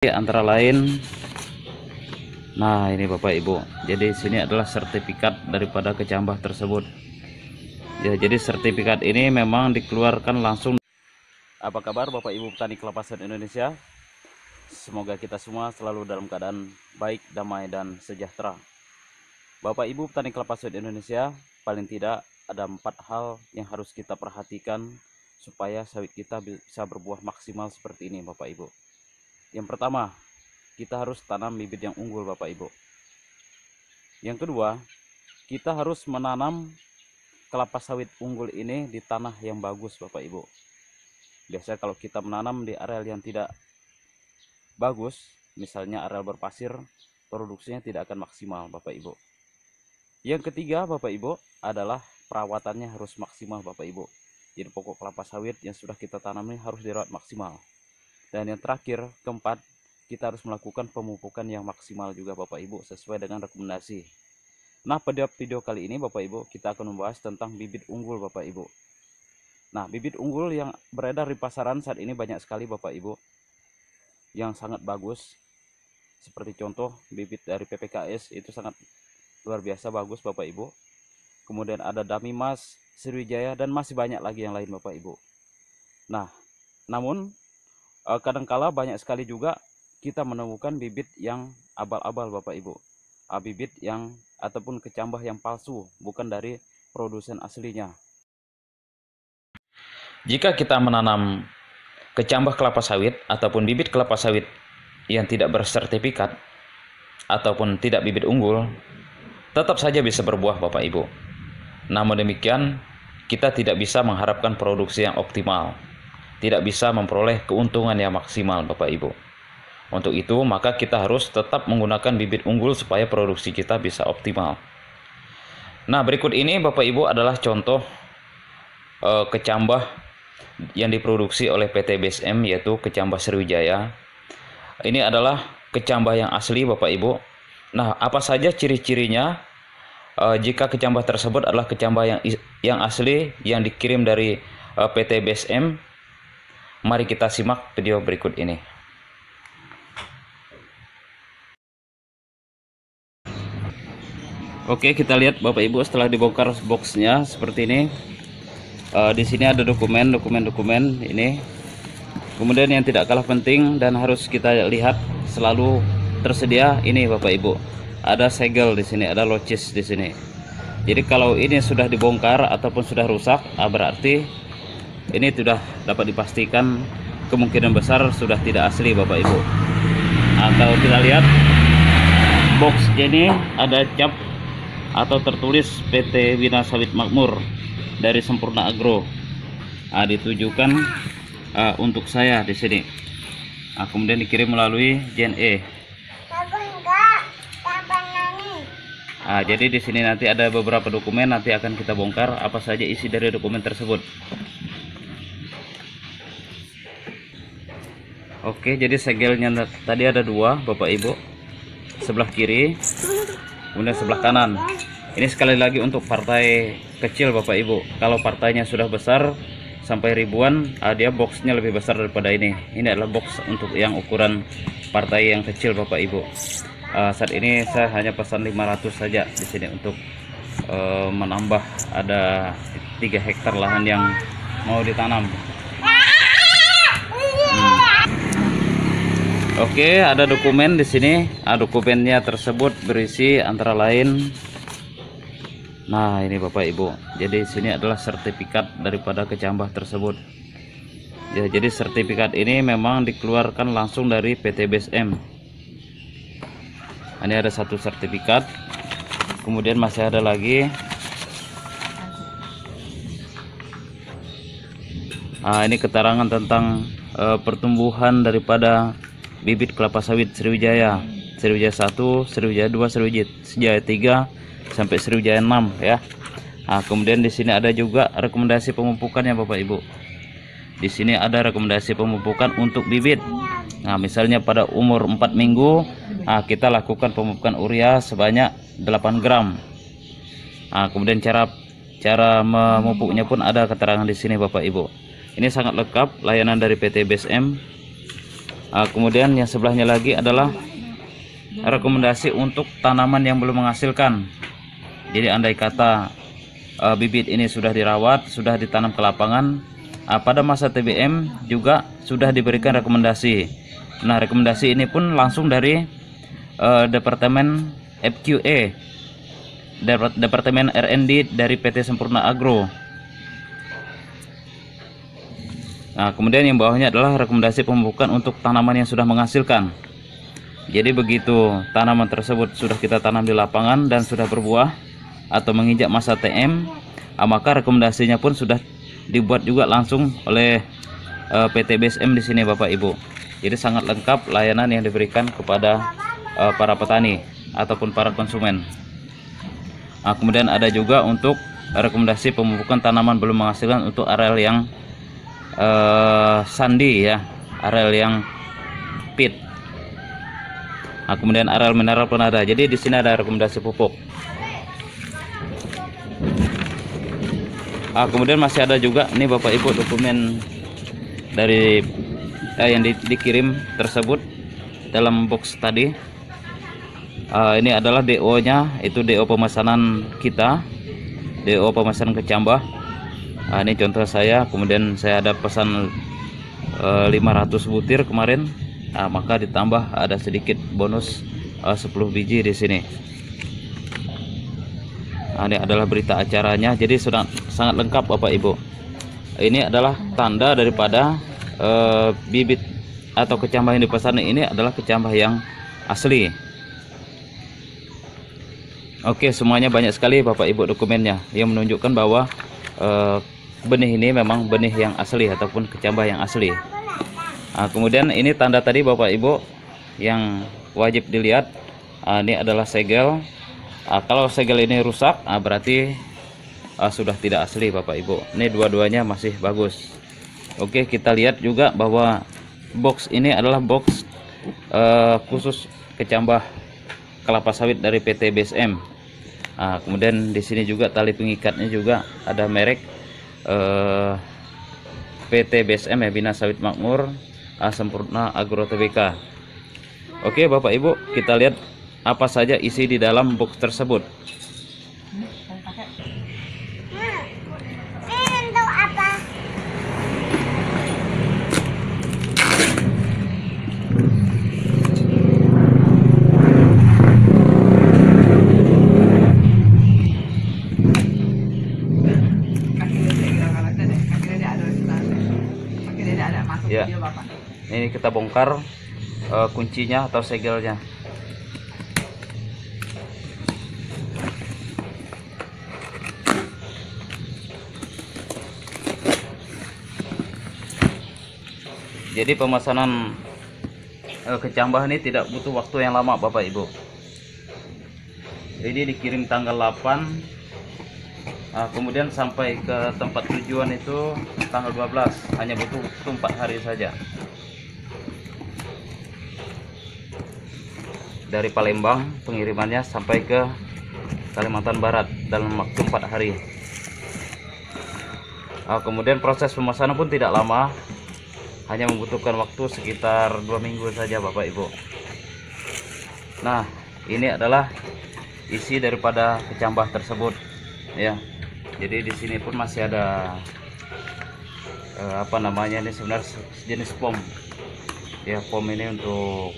Antara lain, nah ini Bapak Ibu, jadi sini adalah sertifikat daripada kecambah tersebut ya. Jadi sertifikat ini memang dikeluarkan langsung. Apa kabar Bapak Ibu petani kelapa sawit Indonesia? Semoga kita semua selalu dalam keadaan baik, damai, dan sejahtera. Bapak Ibu petani kelapa sawit Indonesia, paling tidak ada 4 hal yang harus kita perhatikan supaya sawit kita bisa berbuah maksimal seperti ini Bapak Ibu. Yang pertama, kita harus tanam bibit yang unggul Bapak Ibu. Yang kedua, kita harus menanam kelapa sawit unggul ini di tanah yang bagus Bapak Ibu. Biasanya kalau kita menanam di areal yang tidak bagus, misalnya areal berpasir, produksinya tidak akan maksimal Bapak Ibu. Yang ketiga Bapak Ibu adalah perawatannya harus maksimal Bapak Ibu. Jadi pokok kelapa sawit yang sudah kita tanam ini harus dirawat maksimal. Dan yang terakhir, keempat, kita harus melakukan pemupukan yang maksimal juga Bapak Ibu sesuai dengan rekomendasi. Nah, pada video kali ini Bapak Ibu kita akan membahas tentang bibit unggul Bapak Ibu. Nah, bibit unggul yang beredar di pasaran saat ini banyak sekali Bapak Ibu yang sangat bagus. Seperti contoh bibit dari PPKS itu sangat luar biasa bagus Bapak Ibu. Kemudian ada Damimas, Sriwijaya, dan masih banyak lagi yang lain Bapak Ibu. Nah, namun kadangkala banyak sekali juga kita menemukan bibit yang abal-abal Bapak Ibu, bibit yang ataupun kecambah yang palsu, bukan dari produsen aslinya. Jika kita menanam kecambah kelapa sawit ataupun bibit kelapa sawit yang tidak bersertifikat ataupun tidak bibit unggul, tetap saja bisa berbuah Bapak Ibu. Namun demikian, kita tidak bisa mengharapkan produksi yang optimal, tidak bisa memperoleh keuntungan yang maksimal Bapak Ibu. Untuk itu maka kita harus tetap menggunakan bibit unggul supaya produksi kita bisa optimal. Nah, berikut ini Bapak Ibu adalah contoh kecambah yang diproduksi oleh PT BSM, yaitu kecambah Sriwijaya. Ini adalah kecambah yang asli Bapak Ibu. Nah, apa saja ciri-cirinya jika kecambah tersebut adalah kecambah yang asli yang dikirim dari PT BSM? Mari kita simak video berikut ini. Oke, kita lihat Bapak Ibu setelah dibongkar boxnya seperti ini. Di sini ada dokumen ini. Kemudian yang tidak kalah penting dan harus kita lihat selalu tersedia ini Bapak Ibu. Ada segel di sini, ada locis di sini. Jadi kalau ini sudah dibongkar ataupun sudah rusak, berarti ini sudah dapat dipastikan kemungkinan besar sudah tidak asli Bapak Ibu. Atau kita lihat box ini ada cap atau tertulis PT Wina Sawit Makmur dari Sempurna Agro. Ditujukan untuk saya di sini. Kemudian dikirim melalui JNE. Jadi di sini nanti ada beberapa dokumen, nanti akan kita bongkar apa saja isi dari dokumen tersebut. Oke, jadi segelnya tadi ada 2 Bapak Ibu, sebelah kiri kemudian sebelah kanan. Ini sekali lagi untuk partai kecil Bapak Ibu. Kalau partainya sudah besar sampai ribuan, dia boxnya lebih besar daripada ini. Ini adalah box untuk yang ukuran partai yang kecil Bapak Ibu. Saat ini saya hanya pesan 500 saja di sini untuk menambah ada 3 hektar lahan yang mau ditanam. Oke, ada dokumen di sini. Dokumennya tersebut berisi antara lain. Nah, ini Bapak Ibu. Jadi sini adalah sertifikat daripada kecambah tersebut. Ya, jadi sertifikat ini memang dikeluarkan langsung dari PT BSM. Ini ada 1 sertifikat. Kemudian masih ada lagi. Ini keterangan tentang pertumbuhan daripada bibit kelapa sawit Sriwijaya. Sriwijaya 1, Sriwijaya 2, Sriwijaya 3 sampai Sriwijaya 6 ya. Kemudian di sini ada juga rekomendasi pemupukannya Bapak Ibu. Di sini ada rekomendasi pemupukan untuk bibit. Nah, misalnya pada umur 4 minggu, kita lakukan pemupukan urea sebanyak 8 gram. Kemudian cara memupuknya pun ada keterangan di sini Bapak Ibu. Ini sangat lengkap layanan dari PT BSM. Kemudian yang sebelahnya lagi adalah rekomendasi untuk tanaman yang belum menghasilkan. Jadi andai kata bibit ini sudah dirawat, sudah ditanam ke lapangan, pada masa TBM juga sudah diberikan rekomendasi. Nah, rekomendasi ini pun langsung dari Departemen FQE, Departemen R&D dari PT Sempurna Agro. Nah, kemudian yang bawahnya adalah rekomendasi pemupukan untuk tanaman yang sudah menghasilkan. Jadi begitu tanaman tersebut sudah kita tanam di lapangan dan sudah berbuah atau menginjak masa TM, maka rekomendasinya pun sudah dibuat juga langsung oleh PT BSM di sini Bapak Ibu. Jadi sangat lengkap layanan yang diberikan kepada para petani ataupun para konsumen. Kemudian ada juga untuk rekomendasi pemupukan tanaman belum menghasilkan untuk areal yang sandi ya, areal yang pit. Kemudian areal mineral pun ada. Jadi di sini ada rekomendasi pupuk. Kemudian masih ada juga nih Bapak Ibu dokumen dari yang dikirim tersebut dalam box tadi. Ini adalah DO nya, itu DO pemesanan kita, DO pemesanan kecambah. Ini contoh saya. Kemudian saya ada pesan 500 butir kemarin, maka ditambah ada sedikit bonus 10 biji di sini. Ini adalah berita acaranya, jadi sudah sangat lengkap Bapak Ibu. Ini adalah tanda daripada bibit atau kecambah yang dipesan ini adalah kecambah yang asli. Oke, semuanya banyak sekali Bapak Ibu dokumennya yang menunjukkan bahwa benih ini memang benih yang asli ataupun kecambah yang asli. Kemudian ini tanda tadi Bapak Ibu yang wajib dilihat. Ini adalah segel. Kalau segel ini rusak, berarti sudah tidak asli Bapak Ibu. Ini dua-duanya masih bagus. Oke, kita lihat juga bahwa box ini adalah box khusus kecambah kelapa sawit dari PT BSM. Kemudian di sini juga tali pengikatnya juga ada merek PT BSM ya, Bina Sawit Makmur Sempurna Agro Tbk. Oke Bapak Ibu, kita lihat apa saja isi di dalam box tersebut. Ya, ini kita bongkar kuncinya atau segelnya. Jadi pemesanan kecambah ini tidak butuh waktu yang lama Bapak Ibu. Ini dikirim tanggal 8, kemudian sampai ke tempat tujuan itu tanggal 12, hanya butuh waktu 4 hari saja. Dari Palembang pengirimannya sampai ke Kalimantan Barat dalam waktu 4 hari. Kemudian proses pemesanan pun tidak lama, hanya membutuhkan waktu sekitar 2 minggu saja Bapak Ibu. Nah, ini adalah isi daripada kecambah tersebut ya. Jadi di sini pun masih ada apa namanya, ini sebenarnya jenis pom ya. Pom ini untuk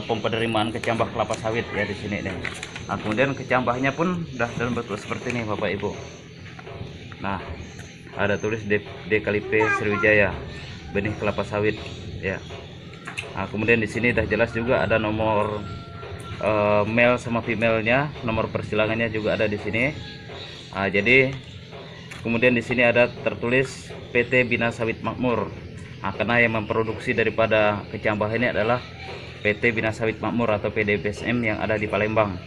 pom penerimaan kecambah kelapa sawit ya di sini nih. Kemudian kecambahnya pun sudah dalam bentuk seperti ini Bapak Ibu. Nah, ada tulis Dekalipe Sriwijaya benih kelapa sawit ya. Kemudian di sini dah jelas juga ada nomor male sama female-nya, nomor persilangannya juga ada di sini. Jadi kemudian di sini ada tertulis PT Bina Sawit Makmur. Karena yang memproduksi daripada kecambah ini adalah PT Bina Sawit Makmur atau PDBSM yang ada di Palembang.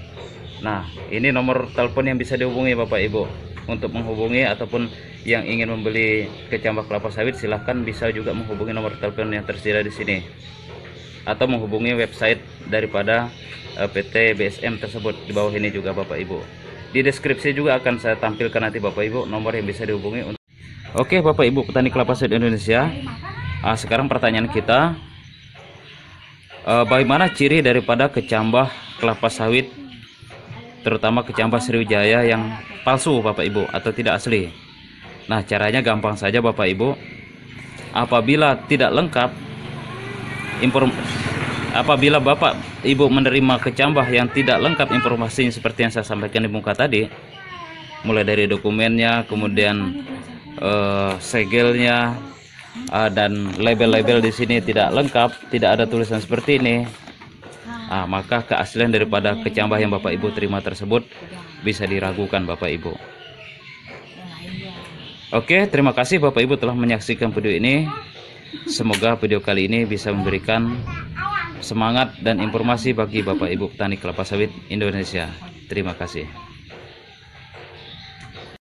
Nah, ini nomor telepon yang bisa dihubungi Bapak Ibu. Untuk menghubungi ataupun yang ingin membeli kecambah kelapa sawit, silahkan bisa juga menghubungi nomor telepon yang tersedia di sini, atau menghubungi website daripada PT BSM tersebut di bawah ini juga Bapak Ibu. Di deskripsi juga akan saya tampilkan nanti Bapak Ibu nomor yang bisa dihubungi. Oke Bapak Ibu petani kelapa sawit Indonesia, Sekarang pertanyaan kita, bagaimana ciri daripada kecambah kelapa sawit, terutama kecambah Sriwijaya yang palsu Bapak Ibu atau tidak asli? Nah, caranya gampang saja Bapak Ibu. Apabila tidak lengkap apabila Bapak Ibu menerima kecambah yang tidak lengkap informasinya seperti yang saya sampaikan di muka tadi, mulai dari dokumennya, kemudian segelnya, dan label-label di sini tidak lengkap, tidak ada tulisan seperti ini, maka keaslian daripada kecambah yang Bapak Ibu terima tersebut bisa diragukan Bapak Ibu. Oke, terima kasih Bapak Ibu telah menyaksikan video ini. Semoga video kali ini bisa memberikan semangat dan informasi bagi Bapak Ibu petani kelapa sawit Indonesia. Terima kasih.